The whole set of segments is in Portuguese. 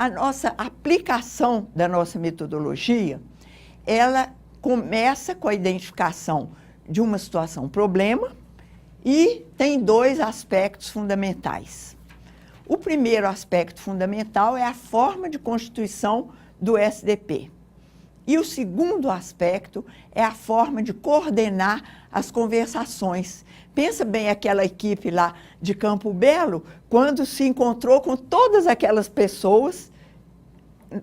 a nossa aplicação da nossa metodologia, ela começa com a identificação de uma situação problema e tem dois aspectos fundamentais. O primeiro aspecto fundamental é a forma de constituição do SDP. E o segundo aspecto é a forma de coordenar as conversações. Pensa bem aquela equipe lá de Campo Belo, quando se encontrou com todas aquelas pessoas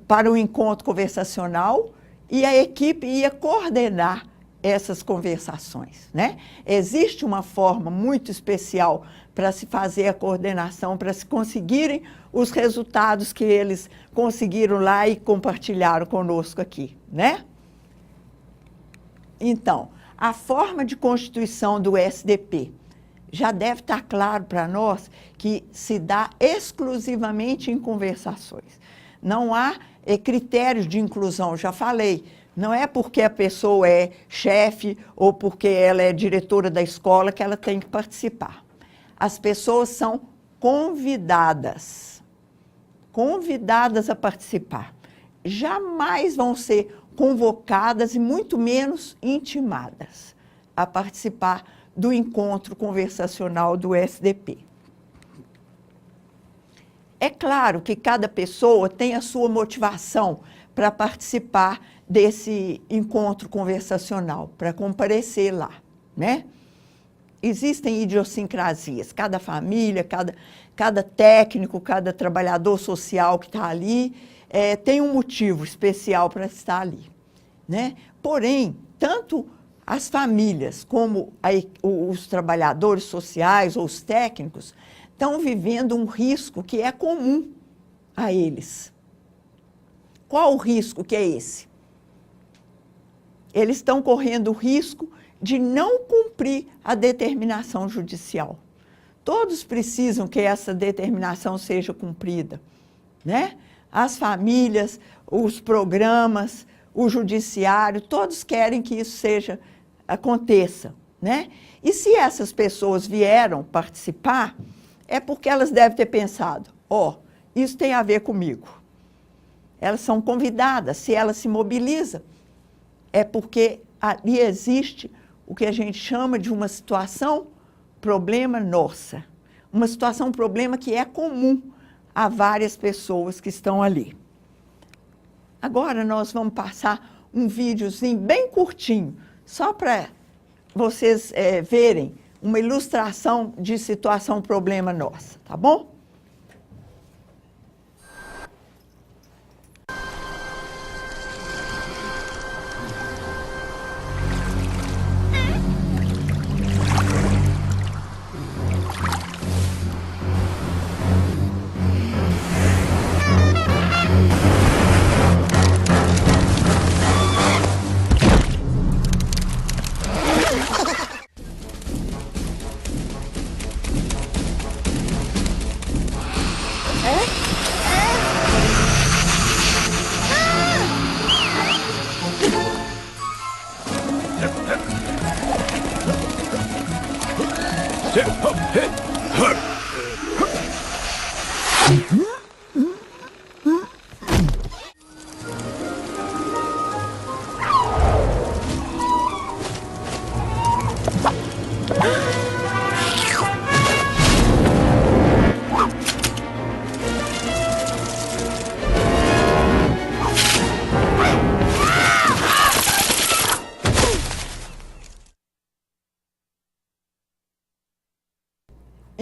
para o encontro conversacional e a equipe ia coordenar essas conversações, né? Existe uma forma muito especial para se fazer a coordenação, para se conseguirem os resultados que eles conseguiram lá e compartilharam conosco aqui, né? Então, a forma de constituição do SDP já deve estar claro para nós que se dá exclusivamente em conversações. Não há critérios de inclusão, já falei. Não é porque a pessoa é chefe ou porque ela é diretora da escola que ela tem que participar. As pessoas são convidadas a participar. Jamais vão ser convocadas e muito menos intimadas a participar do encontro conversacional do SDP. É claro que cada pessoa tem a sua motivação para participar desse encontro conversacional, para comparecer lá, né? Existem idiosincrasias, cada família, cada técnico, cada trabalhador social que está ali tem um motivo especial para estar ali, né? Porém, tanto as famílias como os trabalhadores sociais ou os técnicos estão vivendo um risco que é comum a eles. Qual o risco que é esse? Eles estão correndo o risco de não cumprir a determinação judicial. Todos precisam que essa determinação seja cumprida, né? As famílias, os programas, o judiciário, todos querem que isso aconteça, né? E se essas pessoas vieram participar, é porque elas devem ter pensado, isso tem a ver comigo. Elas são convidadas, se elas se mobilizam, é porque ali existe o que a gente chama de uma situação problema nossa. Uma situação problema que é comum a várias pessoas que estão ali. Agora nós vamos passar um videozinho bem curtinho, só para vocês verem uma ilustração de situação problema nossa, tá bom?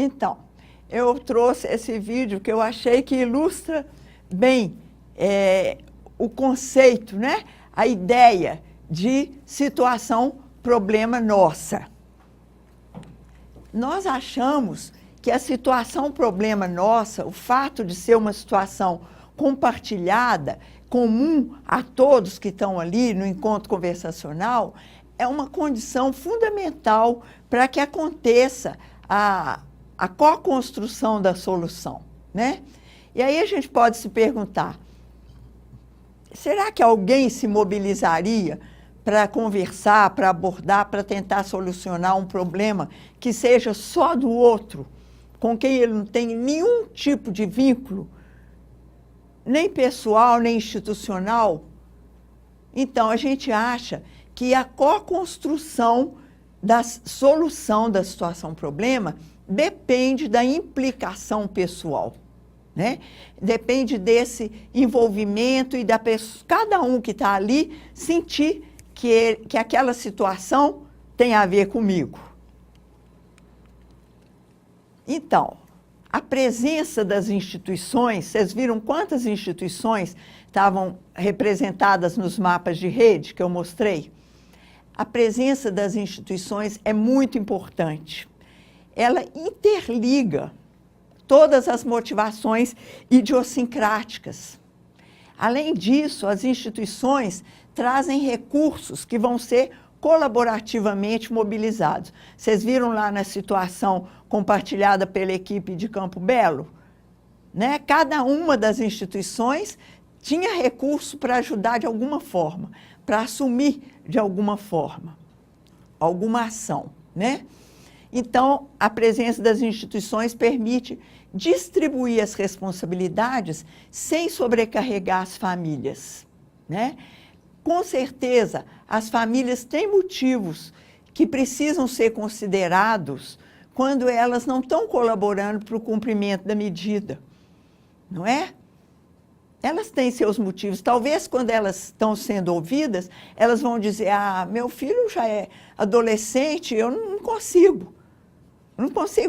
Então, eu trouxe esse vídeo que eu achei que ilustra bem o conceito, né? A ideia de situação problema nossa. Nós achamos que a situação problema nossa, o fato de ser uma situação compartilhada, comum a todos que estão ali no encontro conversacional, é uma condição fundamental para que aconteça a co-construção da solução, né? E aí a gente pode se perguntar, será que alguém se mobilizaria para conversar, para abordar, para tentar solucionar um problema que seja só do outro, com quem ele não tem nenhum tipo de vínculo, nem pessoal, nem institucional. Então, a gente acha que a co-construção da solução da situação-problema depende da implicação pessoal, né? Depende desse envolvimento e da pessoa, cada um que está ali sentir que aquela situação tem a ver comigo. Então, a presença das instituições, vocês viram quantas instituições estavam representadas nos mapas de rede que eu mostrei? A presença das instituições é muito importante. Ela interliga todas as motivações idiosincráticas. Além disso, as instituições trazem recursos que vão ser colaborativamente mobilizados. Vocês viram lá na situação compartilhada pela equipe de Campo Belo? Né? Cada uma das instituições tinha recurso para ajudar de alguma forma, para assumir de alguma forma, alguma ação, né? Então, a presença das instituições permite distribuir as responsabilidades sem sobrecarregar as famílias, né? Com certeza, as famílias têm motivos que precisam ser considerados quando elas não estão colaborando para o cumprimento da medida, não é? Elas têm seus motivos. Talvez, quando elas estão sendo ouvidas, elas vão dizer, meu filho já é adolescente, eu não consigo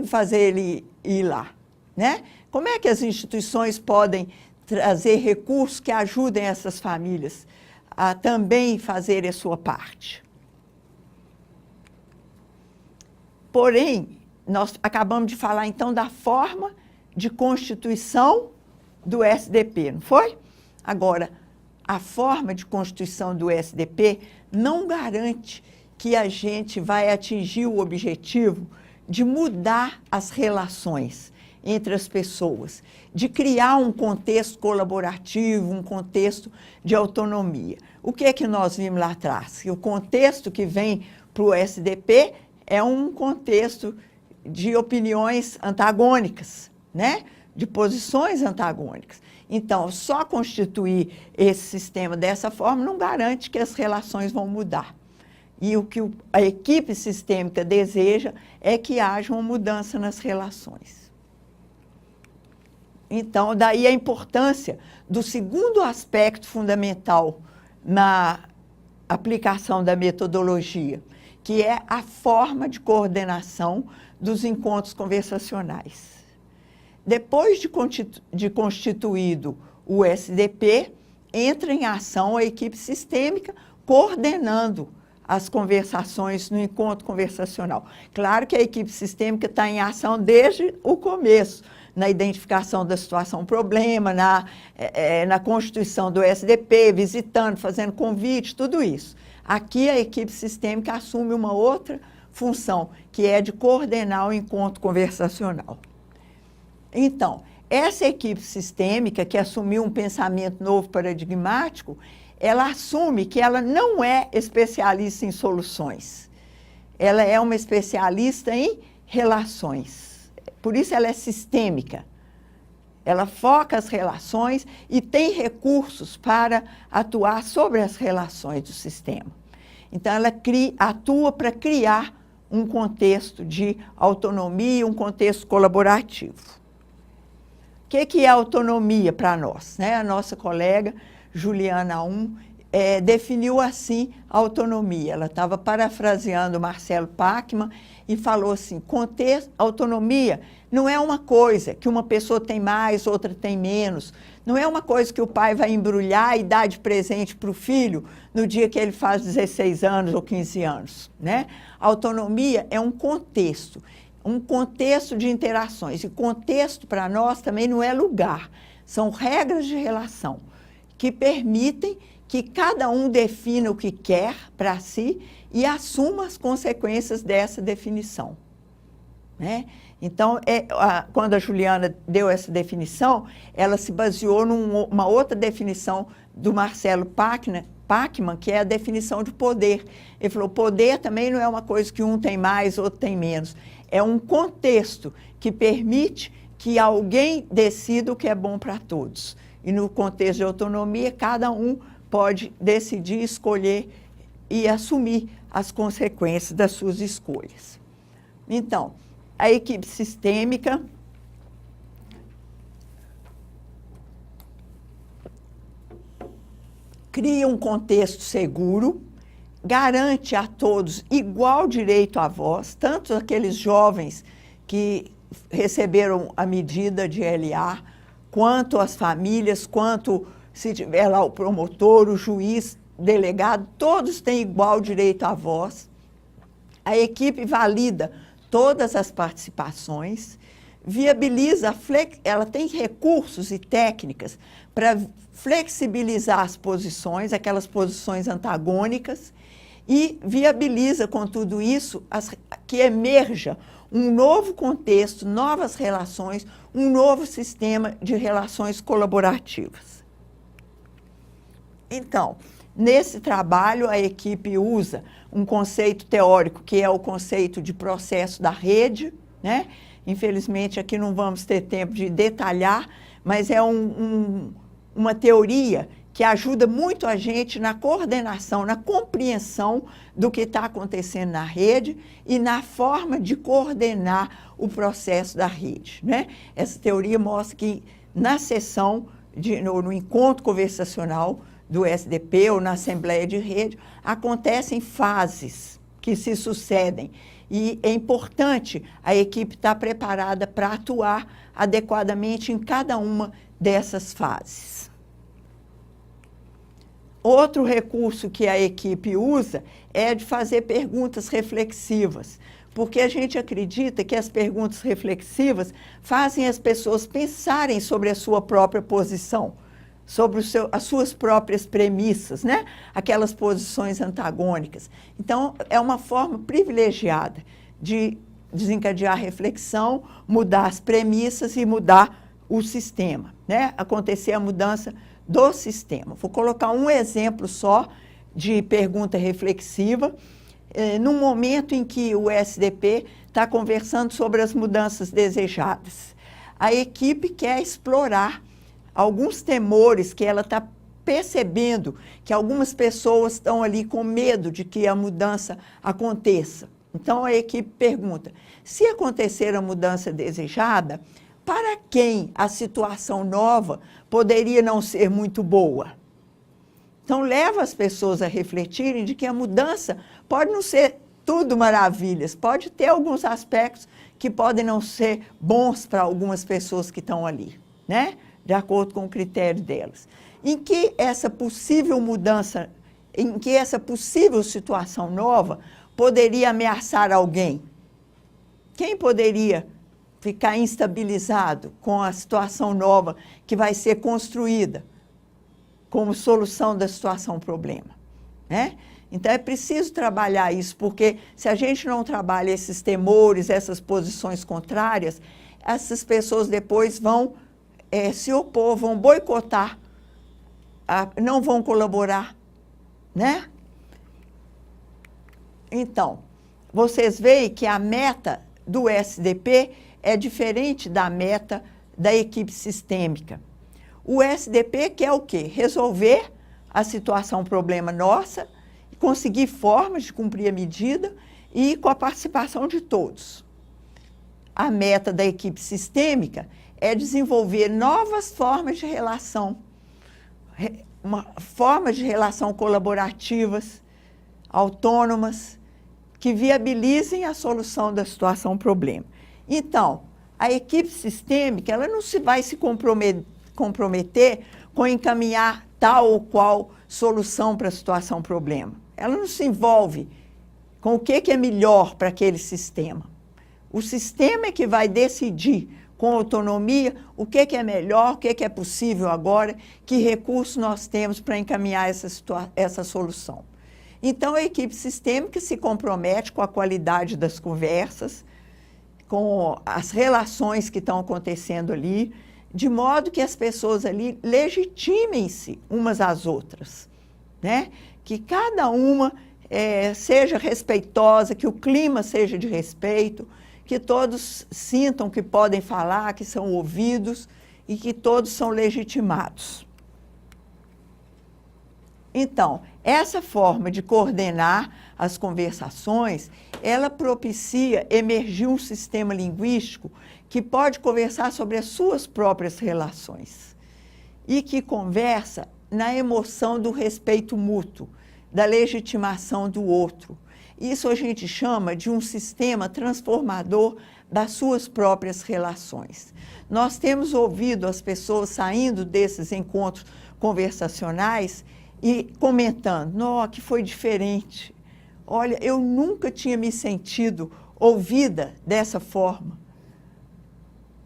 fazer ele ir lá, né? Como é que as instituições podem trazer recursos que ajudem essas famílias a também fazerem a sua parte? Porém, nós acabamos de falar, então, da forma de constituição do SDP, não foi? Agora, a forma de constituição do SDP não garante que a gente vai atingir o objetivo de mudar as relações entre as pessoas, de criar um contexto colaborativo, um contexto de autonomia. O que é que nós vimos lá atrás? Que o contexto que vem para o SDP é um contexto de opiniões antagônicas, né? De posições antagônicas. Então, só constituir esse sistema dessa forma não garante que as relações vão mudar. E o que a equipe sistêmica deseja é que haja uma mudança nas relações. Então, daí a importância do segundo aspecto fundamental na aplicação da metodologia, que é a forma de coordenação dos encontros conversacionais. Depois de constituído o SDP, entra em ação a equipe sistêmica coordenando as conversações no encontro conversacional. Claro que a equipe sistêmica está em ação desde o começo, na identificação da situação-problema, na constituição do SDP, visitando, fazendo convite, tudo isso. Aqui a equipe sistêmica assume uma outra função, que é de coordenar o encontro conversacional. Então, essa equipe sistêmica, que assumiu um pensamento novo paradigmático, ela assume que ela não é especialista em soluções. Ela é uma especialista em relações. Por isso ela é sistêmica. Ela foca as relações e tem recursos para atuar sobre as relações do sistema. Então, ela atua para criar um contexto de autonomia, um contexto colaborativo. O que é autonomia para nós, né? A nossa colega Juliana definiu assim a autonomia. Ela estava parafraseando Marcelo Pachmann e falou assim, autonomia não é uma coisa que uma pessoa tem mais, outra tem menos. Não é uma coisa que o pai vai embrulhar e dar de presente para o filho no dia que ele faz 16 anos ou 15 anos, né? Autonomia é um contexto de interações. E contexto, para nós, também não é lugar. São regras de relação que permitem que cada um defina o que quer para si e assuma as consequências dessa definição, né? Então, quando a Juliana deu essa definição, ela se baseou numa outra definição do Marcelo Pachmann, que é a definição de poder. Ele falou, poder também não é uma coisa que um tem mais, outro tem menos. É um contexto que permite que alguém decida o que é bom para todos. e no contexto de autonomia, cada um pode decidir, escolher e assumir as consequências das suas escolhas. Então, a equipe sistêmica cria um contexto seguro, garante a todos igual direito à voz, tanto aqueles jovens que receberam a medida de LA, quanto as famílias, quanto se tiver lá o promotor, o juiz, delegado, todos têm igual direito à voz. A equipe valida todas as participações, viabiliza, ela tem recursos e técnicas para flexibilizar as posições, aquelas posições antagônicas, e viabiliza, com tudo isso, que emerja um novo contexto, novas relações, um novo sistema de relações colaborativas. Então, nesse trabalho, a equipe usa um conceito teórico, que é o conceito de processo da rede, né? Infelizmente, aqui não vamos ter tempo de detalhar, mas é uma teoria que ajuda muito a gente na coordenação, na compreensão do que está acontecendo na rede e na forma de coordenar o processo da rede, né? Essa teoria mostra que na sessão, no encontro conversacional do SDP ou na assembleia de rede, acontecem fases que se sucedem. E é importante a equipe estar preparada para atuar adequadamente em cada uma dessas fases. Outro recurso que a equipe usa é de fazer perguntas reflexivas, porque a gente acredita que as perguntas reflexivas fazem as pessoas pensarem sobre a sua própria posição, sobre as suas próprias premissas, né? Aquelas posições antagônicas. Então, é uma forma privilegiada de desencadear a reflexão, mudar as premissas e mudar o sistema, né? Acontecer a mudança do sistema. Vou colocar um exemplo só de pergunta reflexiva, num momento em que o SDP está conversando sobre as mudanças desejadas. A equipe quer explorar alguns temores que ela está percebendo, que algumas pessoas estão ali com medo de que a mudança aconteça. Então, a equipe pergunta, se acontecer a mudança desejada, para quem a situação nova poderia não ser muito boa? Então, leva as pessoas a refletirem de que a mudança pode não ser tudo maravilhas, pode ter alguns aspectos que podem não ser bons para algumas pessoas que estão ali, né? De acordo com o critério delas. Em que essa possível mudança, em que essa possível situação nova poderia ameaçar alguém? Quem poderia ficar instabilizado com a situação nova que vai ser construída como solução da situação-problema, né? Então, é preciso trabalhar isso, porque se a gente não trabalha esses temores, essas posições contrárias, essas pessoas depois vão se opor, vão boicotar, não vão colaborar, né? Então, vocês veem que a meta do SDP é diferente da meta da equipe sistêmica. O SDP quer o quê? Resolver a situação problema nossa, conseguir formas de cumprir a medida e com a participação de todos. A meta da equipe sistêmica é desenvolver novas formas de relação, formas de relação colaborativas, autônomas, que viabilizem a solução da situação-problema. Então, a equipe sistêmica, ela não vai se comprometer com encaminhar tal ou qual solução para a situação-problema. Ela não se envolve com o que é melhor para aquele sistema. O sistema é que vai decidir com autonomia o que é melhor, o que é possível agora, que recursos nós temos para encaminhar essa solução. Então, a equipe sistêmica se compromete com a qualidade das conversas, com as relações que estão acontecendo ali, de modo que as pessoas ali legitimem-se umas às outras, né? Que cada uma seja respeitosa, que o clima seja de respeito, que todos sintam que podem falar, que são ouvidos e que todos são legitimados. Então, essa forma de coordenar as conversações, ela propicia emergir um sistema linguístico que pode conversar sobre as suas próprias relações e que conversa na emoção do respeito mútuo, da legitimação do outro. Isso a gente chama de um sistema transformador das suas próprias relações. Nós temos ouvido as pessoas saindo desses encontros conversacionais e comentando, nossa, que foi diferente. Olha, eu nunca tinha me sentido ouvida dessa forma.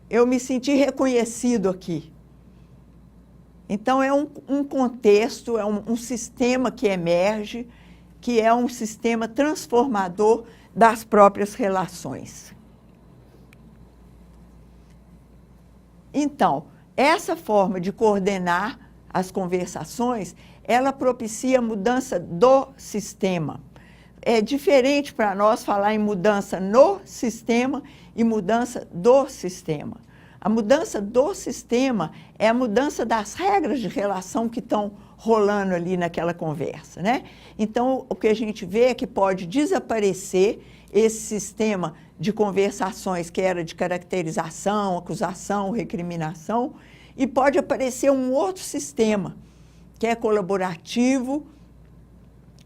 Eu me senti reconhecido aqui. Então, é um contexto, é um sistema que emerge, que é um sistema transformador das próprias relações. Então, essa forma de coordenar as conversações, ela propicia a mudança do sistema. É diferente para nós falar em mudança no sistema e mudança do sistema. A mudança do sistema é a mudança das regras de relação que estão rolando ali naquela conversa, né? Então, o que a gente vê é que pode desaparecer esse sistema de conversações que era de caracterização, acusação, recriminação, e pode aparecer um outro sistema, que é colaborativo,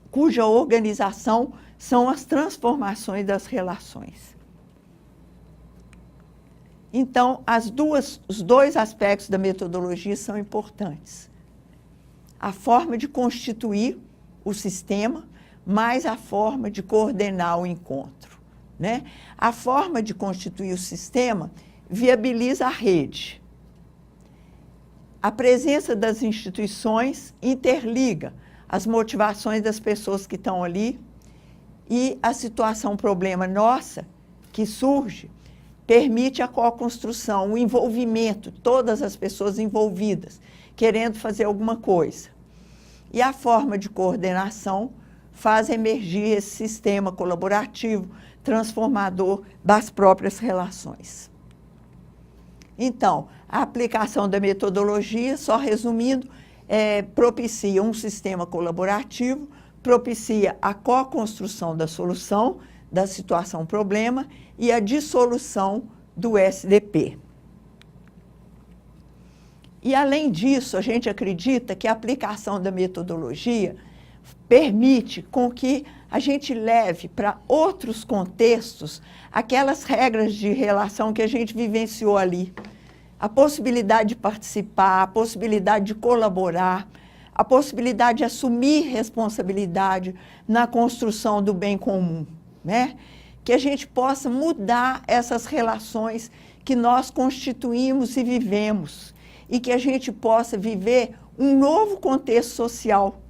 cuja organização são as transformações das relações. Então, os dois aspectos da metodologia são importantes. A forma de constituir o sistema, mais a forma de coordenar o encontro, né? A forma de constituir o sistema viabiliza a rede. A presença das instituições interliga as motivações das pessoas que estão ali e a situação, problema nossa, que surge, permite a co-construção, o envolvimento, todas as pessoas envolvidas, querendo fazer alguma coisa. E a forma de coordenação faz emergir esse sistema colaborativo, transformador das próprias relações. Então, a aplicação da metodologia, só resumindo, propicia um sistema colaborativo, propicia a co-construção da solução da situação-problema e a dissolução do SDP. E, além disso, a gente acredita que a aplicação da metodologia permite com que a gente leve para outros contextos aquelas regras de relação que a gente vivenciou ali. A possibilidade de participar, a possibilidade de colaborar, a possibilidade de assumir responsabilidade na construção do bem comum, né? Que a gente possa mudar essas relações que nós constituímos e vivemos e que a gente possa viver um novo contexto social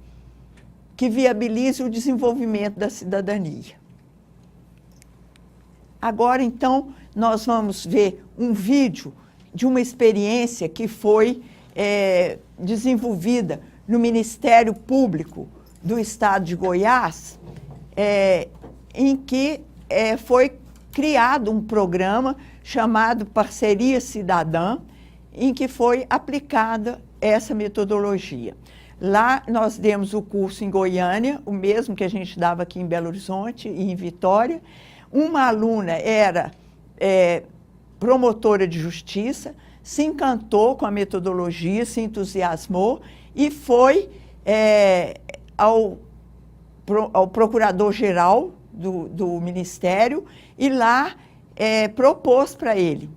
que viabilize o desenvolvimento da cidadania. Agora, então, nós vamos ver um vídeo de uma experiência que foi desenvolvida no Ministério Público do Estado de Goiás, em que foi criado um programa chamado Parceria Cidadã, em que foi aplicada essa metodologia. Lá nós demos o curso em Goiânia, o mesmo que a gente dava aqui em Belo Horizonte e em Vitória. Uma aluna era promotora de justiça, se encantou com a metodologia, se entusiasmou e foi ao procurador-geral do Ministério e lá propôs para ele.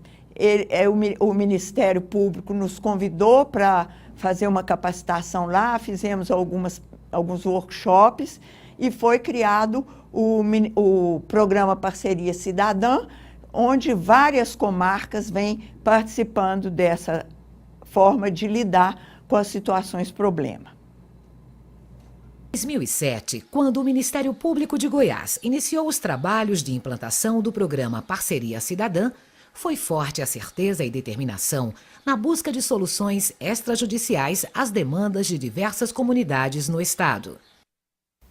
O Ministério Público nos convidou para fazer uma capacitação lá, fizemos alguns workshops e foi criado o programa Parceria Cidadã, onde várias comarcas vêm participando dessa forma de lidar com as situações problema. Em 2007, quando o Ministério Público de Goiás iniciou os trabalhos de implantação do programa Parceria Cidadã, foi forte a certeza e determinação na busca de soluções extrajudiciais às demandas de diversas comunidades no Estado.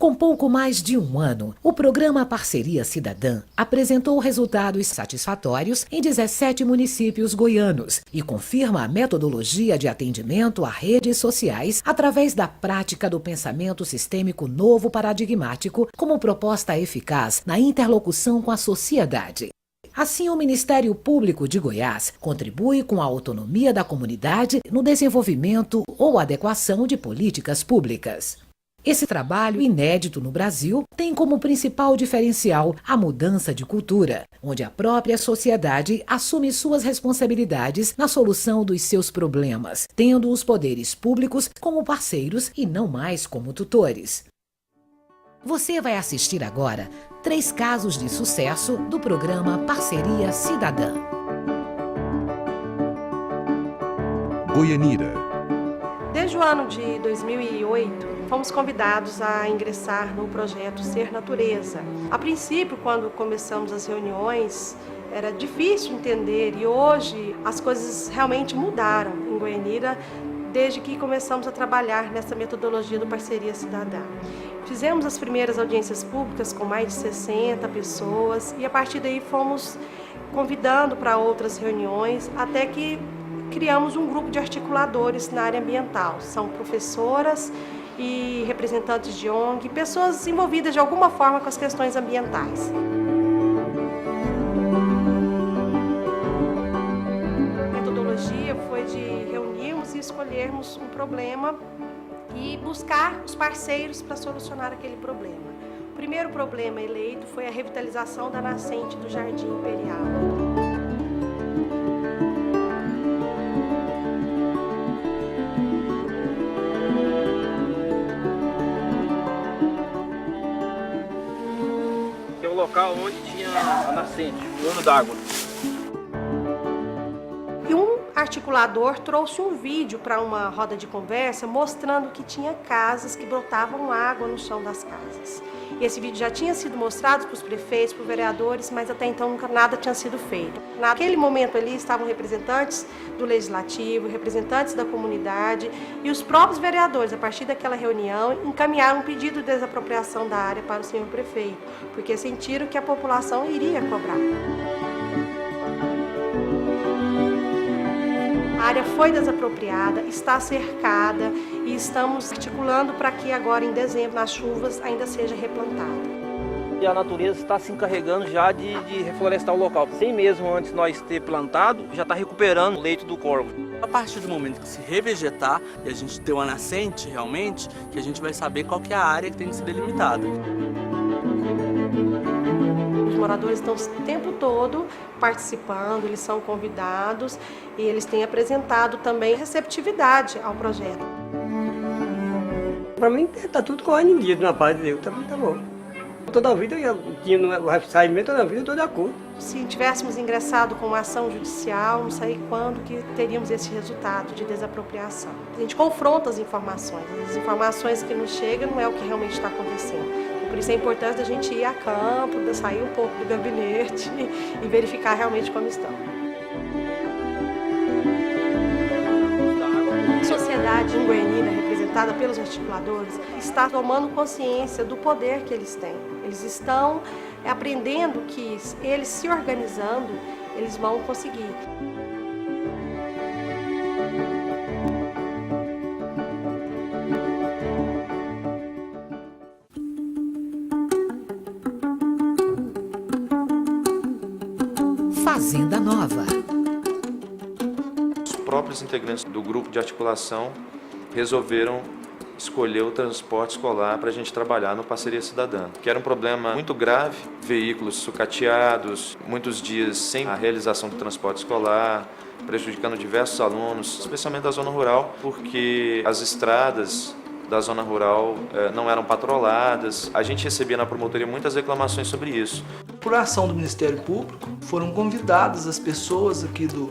Com pouco mais de um ano, o programa Parceria Cidadã apresentou resultados satisfatórios em 17 municípios goianos e confirma a metodologia de atendimento a redes sociais através da prática do pensamento sistêmico novo paradigmático como proposta eficaz na interlocução com a sociedade. Assim, o Ministério Público de Goiás contribui com a autonomia da comunidade no desenvolvimento ou adequação de políticas públicas. Esse trabalho, inédito no Brasil, tem como principal diferencial a mudança de cultura, onde a própria sociedade assume suas responsabilidades na solução dos seus problemas, tendo os poderes públicos como parceiros e não mais como tutores. Você vai assistir agora 3 casos de sucesso do programa Parceria Cidadã. Goianira. Desde o ano de 2008, fomos convidados a ingressar no projeto Ser Natureza. A princípio, quando começamos as reuniões, era difícil entender e hoje as coisas realmente mudaram em Goianira desde que começamos a trabalhar nessa metodologia do Parceria Cidadã. Fizemos as primeiras audiências públicas com mais de 60 pessoas e a partir daí fomos convidando para outras reuniões até que criamos um grupo de articuladores na área ambiental. São professoras e representantes de ONG, pessoas envolvidas de alguma forma com as questões ambientais. A metodologia foi de reunirmos e escolhermos um problema e buscar os parceiros para solucionar aquele problema. O primeiro problema eleito foi a revitalização da nascente do Jardim Imperial. Local onde tinha a nascente, o olho d'água. E um articulador trouxe um vídeo para uma roda de conversa mostrando que tinha casas que brotavam água no chão das casas. E esse vídeo já tinha sido mostrado para os prefeitos, para os vereadores, mas até então nunca nada tinha sido feito. Naquele momento ali estavam representantes do Legislativo, representantes da comunidade e os próprios vereadores, a partir daquela reunião, encaminharam um pedido de desapropriação da área para o senhor prefeito, porque sentiram que a população iria cobrar. A área foi desapropriada, está cercada e estamos articulando para que agora em dezembro, nas chuvas, ainda seja replantada. E a natureza está se encarregando já de reflorestar o local. Sem mesmo antes nós ter plantado, já está recuperando o leito do córrego. A partir do momento que se revegetar e a gente ter uma nascente realmente, que a gente vai saber qual que é a área que tem que ser delimitada. Os moradores estão o tempo todo participando, eles são convidados e eles têm apresentado também receptividade ao projeto. Para mim está tudo correndo em dia, na paz de Deus, também tá bom. Toda a vida eu tinha no saimento, toda a vida eu estou de acordo. Se tivéssemos ingressado com uma ação judicial, não sei quando que teríamos esse resultado de desapropriação. A gente confronta as informações que nos chegam não é o que realmente está acontecendo. Por isso é importante a gente ir a campo, sair um pouco do gabinete e verificar realmente como estão. A sociedade em Goianira, representada pelos articuladores, está tomando consciência do poder que eles têm. Eles estão aprendendo que eles se organizando, eles vão conseguir. Fazenda Nova. Os próprios integrantes do grupo de articulação resolveram escolher o transporte escolar para a gente trabalhar no Parceria Cidadã, que era um problema muito grave, veículos sucateados, muitos dias sem a realização do transporte escolar, prejudicando diversos alunos, especialmente da zona rural, porque as estradas da zona rural não eram patroladas. A gente recebia na promotoria muitas reclamações sobre isso. Por ação do Ministério Público, foram convidadas as pessoas aqui do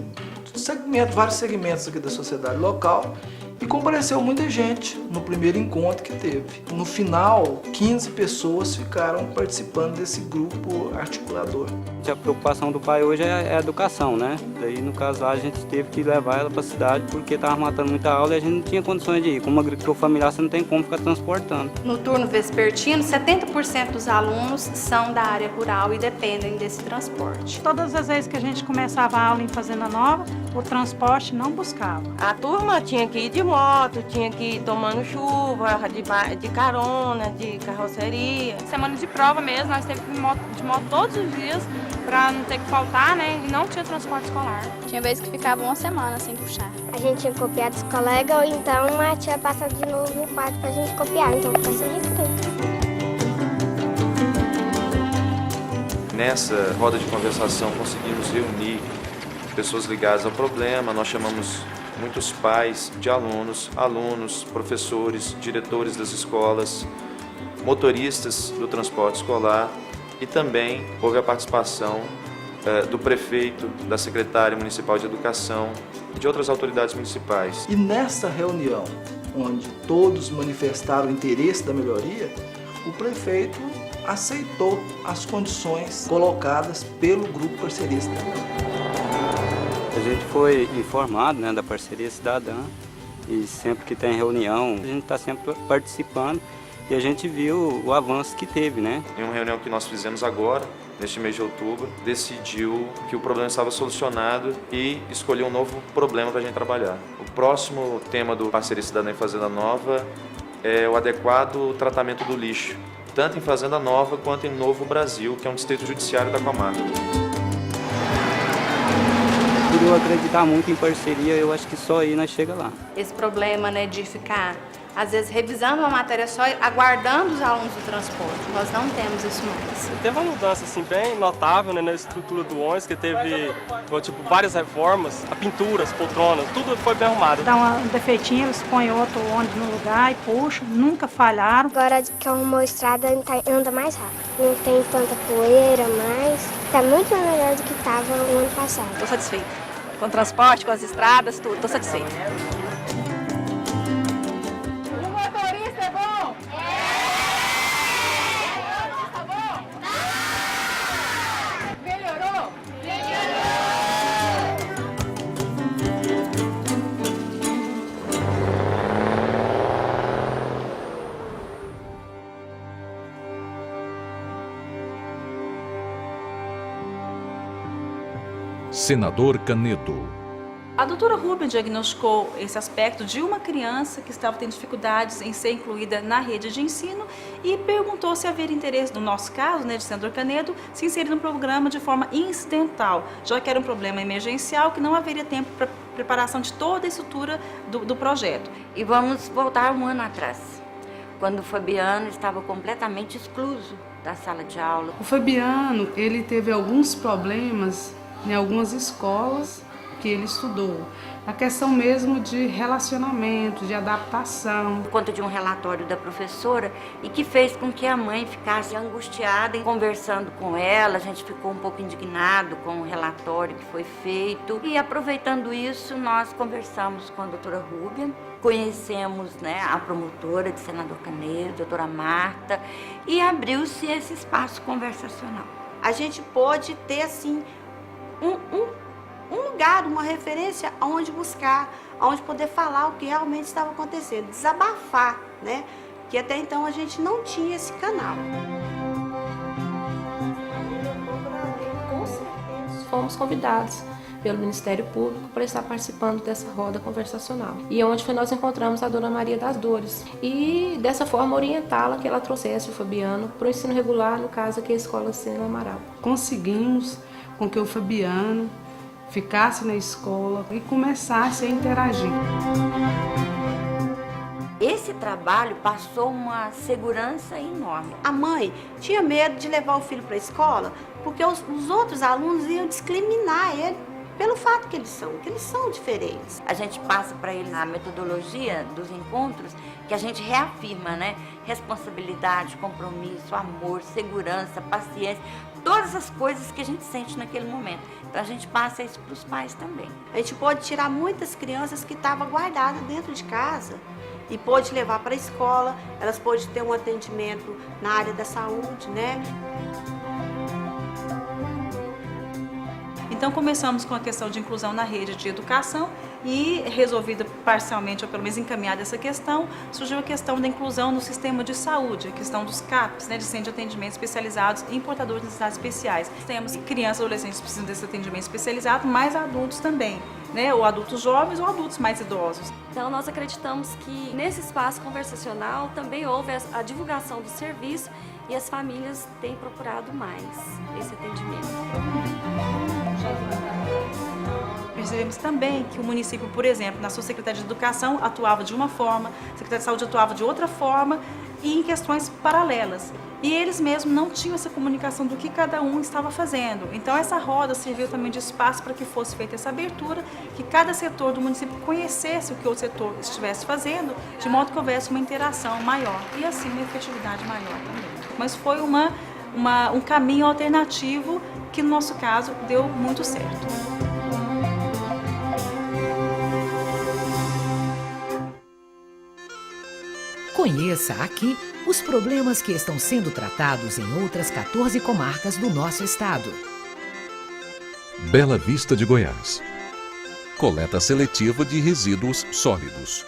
segmento, vários segmentos aqui da sociedade local, e compareceu muita gente no primeiro encontro que teve. No final, 15 pessoas ficaram participando desse grupo articulador. A preocupação do pai hoje é a educação, né? Daí, no caso lá, a gente teve que levar ela para a cidade porque estava matando muita aula e a gente não tinha condições de ir. Como agricultor familiar, você não tem como ficar transportando. No turno vespertino, 70% dos alunos são da área rural e dependem desse transporte. Todas as vezes que a gente começava a aula em Fazenda Nova, o transporte não buscava. A turma tinha que ir de moto, tinha que ir tomando chuva, de carona, de carroceria. Semana de prova mesmo, nós temos que ir de moto todos os dias para não ter que faltar, né? E não tinha transporte escolar. Tinha vezes que ficava uma semana sem puxar. A gente tinha copiado os colegas ou então a tia passava de novo no quadro pra gente copiar, então passou difícil. Nessa roda de conversação conseguimos reunir pessoas ligadas ao problema, nós chamamos muitos pais de alunos, professores, diretores das escolas, motoristas do transporte escolar e também houve a participação do prefeito, da secretária municipal de educação e de outras autoridades municipais. E nessa reunião, onde todos manifestaram o interesse da melhoria, o prefeito aceitou as condições colocadas pelo grupo Parceria Cidadã. A gente foi informado, né, da Parceria Cidadã e sempre que tem reunião, a gente está sempre participando e a gente viu o avanço que teve, né? Em uma reunião que nós fizemos agora, neste mês de outubro, decidiu que o problema estava solucionado e escolheu um novo problema para a gente trabalhar. O próximo tema do Parceria Cidadã em Fazenda Nova é o adequado tratamento do lixo, tanto em Fazenda Nova quanto em Novo Brasil, que é um distrito judiciário da comarca. Por eu acreditar muito em parceria, eu acho que só aí nós chega lá. Esse problema, né, de ficar, às vezes, revisando uma matéria só, aguardando os alunos do transporte. Nós não temos isso mais. Teve uma mudança assim, bem notável, né, na estrutura do ônibus, que teve várias reformas, a pintura, as poltronas, tudo foi bem arrumado. Dá um defeitinho, eles põem outro ônibus no lugar e puxam, nunca falharam. Agora que arrumou a estrada, anda mais rápido. Não tem tanta poeira mais. Está muito melhor do que estava o ano passado. Estou satisfeita. Com o transporte, com as estradas, tudo. Estou satisfeita. O motorista é bom? Tá bom? Melhorou? Senador Canedo. A doutora Rúbia diagnosticou esse aspecto de uma criança que estava tendo dificuldades em ser incluída na rede de ensino e perguntou se haveria interesse, no nosso caso, né, de senador Canedo, se inserir no programa de forma incidental, já que era um problema emergencial que não haveria tempo para preparação de toda a estrutura do projeto. E vamos voltar um ano atrás, quando o Fabiano estava completamente excluso da sala de aula. O Fabiano, ele teve alguns problemas em algumas escolas que ele estudou. A questão mesmo de relacionamento, de adaptação. Por conta de um relatório da professora e que fez com que a mãe ficasse angustiada e conversando com ela. A gente ficou um pouco indignado com o relatório que foi feito. E aproveitando isso, nós conversamos com a doutora Rúbia, conhecemos, né, a promotora de senador Canedo, a doutora Marta, e abriu-se esse espaço conversacional. A gente pôde ter, assim, um lugar, uma referência aonde buscar, aonde poder falar o que realmente estava acontecendo, desabafar, né? Que até então a gente não tinha esse canal. Com certeza. Fomos convidados pelo Ministério Público para estar participando dessa roda conversacional. E onde nós encontramos a Dona Maria das Dores. E dessa forma orientá-la que ela trouxesse o Fabiano para o ensino regular, no caso aqui a Escola Sena Amaral. Conseguimos com que o Fabiano ficasse na escola e começasse a interagir. Esse trabalho passou uma segurança enorme. A mãe tinha medo de levar o filho para a escola porque os outros alunos iam discriminar ele pelo fato que eles são diferentes. A gente passa para eles a metodologia dos encontros, que a gente reafirma, né? Responsabilidade, compromisso, amor, segurança, paciência, todas as coisas que a gente sente naquele momento. Então a gente passa isso para os pais também. A gente pode tirar muitas crianças que estavam guardadas dentro de casa e pode levar para a escola, elas podem ter um atendimento na área da saúde, né? Então começamos com a questão de inclusão na rede de educação e, resolvida parcialmente, ou pelo menos encaminhada essa questão, surgiu a questão da inclusão no sistema de saúde, a questão dos CAPs, né, de centros de atendimento especializados em portadores de necessidades especiais. Temos crianças e adolescentes que precisam desse atendimento especializado, mas adultos também, né, ou adultos jovens ou adultos mais idosos. Então nós acreditamos que nesse espaço conversacional também houve a divulgação do serviço e as famílias têm procurado mais esse atendimento. Percebemos também que o município, por exemplo, na sua Secretaria de Educação atuava de uma forma, a Secretaria de Saúde atuava de outra forma e em questões paralelas. E eles mesmos não tinham essa comunicação do que cada um estava fazendo. Então essa roda serviu também de espaço para que fosse feita essa abertura, que cada setor do município conhecesse o que o outro setor estivesse fazendo, de modo que houvesse uma interação maior e assim uma efetividade maior também. Mas foi um caminho alternativo que no nosso caso deu muito certo. Conheça aqui os problemas que estão sendo tratados em outras 14 comarcas do nosso estado. Bela Vista de Goiás. Coleta seletiva de resíduos sólidos.